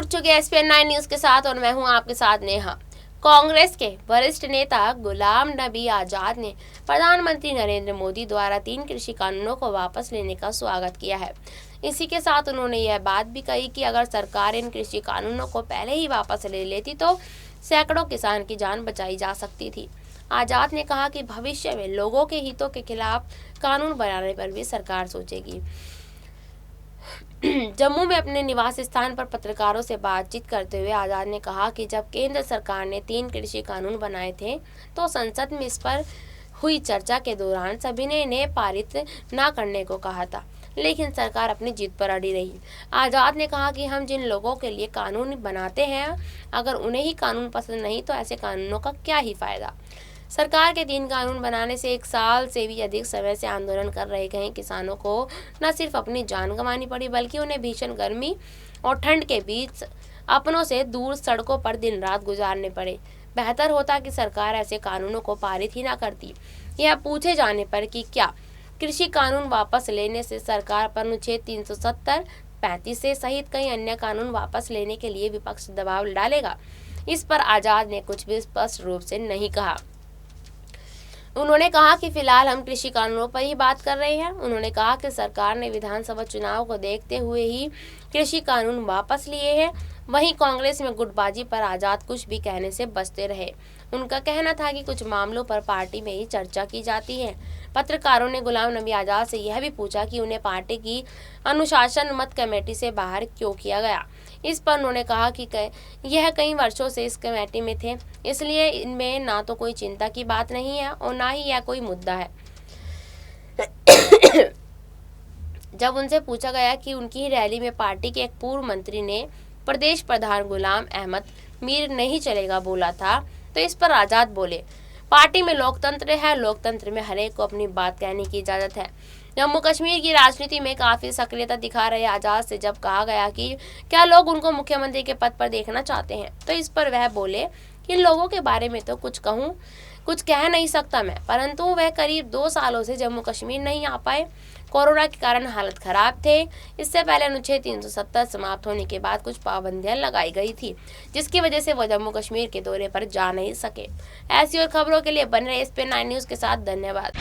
चुके हैं SPN9 news के साथ और मैं हूं आपके साथ नेहा। कांग्रेस के वरिष्ठ नेता गुलाम नबी आजाद ने प्रधानमंत्री नरेंद्र मोदी द्वारा 3 कृषि कानूनों को वापस लेने का स्वागत किया है। इसी के साथ उन्होंने यह बात भी कही कि अगर सरकार इन कृषि कानूनों को पहले ही वापस ले लेती तो सैकड़ों किसान की जान बचाई जा सकती थी। आजाद ने कहा कि भविष्य में लोगों के हितों के खिलाफ कानून बनाने पर भी सरकार सोचेगी। जम्मू में अपने निवास स्थान पर पत्रकारों से बातचीत करते हुए आजाद ने कहा कि जब केंद्र सरकार ने 3 कृषि कानून बनाए थे तो संसद में इस पर हुई चर्चा के दौरान सभी ने इन्हें पारित न करने को कहा था, लेकिन सरकार अपनी जीत पर अड़ी रही। आजाद ने कहा कि हम जिन लोगों के लिए कानून बनाते हैं, अगर उन्हें ही कानून पसंद नहीं तो ऐसे कानूनों का क्या ही फायदा। सरकार के 3 कानून बनाने से 1 साल से भी अधिक समय से आंदोलन कर रहे कई किसानों को न सिर्फ अपनी जान गंवानी पड़ी बल्कि उन्हें भीषण गर्मी और ठंड के बीच अपनों से दूर सड़कों पर दिन रात गुजारने पड़े। बेहतर होता कि सरकार ऐसे कानूनों को पारित ही ना करती। यह पूछे जाने पर कि क्या कृषि कानून वापस लेने से सरकार पर अनुच्छेद 370, 35 से सहित कई अन्य कानून वापस लेने के लिए विपक्ष दबाव डालेगा, इस पर आजाद ने कुछ भी स्पष्ट रूप से नहीं कहा। उन्होंने कहा कि फिलहाल हम कृषि कानूनों पर ही बात कर रहे हैं। उन्होंने कहा कि सरकार ने विधानसभा चुनाव को देखते हुए ही कृषि कानून वापस लिए हैं। वहीं कांग्रेस में गुटबाजी पर आजाद कुछ भी कहने से बचते रहे। उनका कहना था कि कुछ मामलों पर पार्टी में ही चर्चा की जाती है। पत्रकारों ने गुलाम नबी आजाद से यह भी पूछा कि उन्हें पार्टी की अनुशासन मत कमेटी से बाहर क्यों किया गया। इस पर उन्होंने कहा कि यह कई वर्षों से इस कमेटी में थे, इसलिए इनमें ना तो कोई चिंता की बात नहीं है और ना ही यह कोई मुद्दा है। जब उनसे पूछा गया कि उनकी ही रैली में पार्टी के एक पूर्व मंत्री ने प्रदेश प्रधान गुलाम अहमद मीर नहीं चलेगा बोला था, तो इस पर आजाद बोले, पार्टी में लोकतंत्र है, लोकतंत्र में हरेक को अपनी बात कहने की इजाजत है। जम्मू कश्मीर की राजनीति में काफी सक्रियता दिखा रहे आजाद से जब कहा गया कि क्या लोग उनको मुख्यमंत्री के पद पर देखना चाहते हैं, तो इस पर वह बोले कि लोगों के बारे में तो कुछ कह नहीं सकता मैं, परंतु वह करीब 2 सालों से जम्मू कश्मीर नहीं आ पाए। कोरोना के कारण हालत खराब थे। इससे पहले अनुच्छेद 370 समाप्त होने के बाद कुछ पाबंदियां लगाई गई थी, जिसकी वजह से वह जम्मू कश्मीर के दौरे पर जा नहीं सके। ऐसी और खबरों के लिए बने रहे SPN9 न्यूज के साथ। धन्यवाद।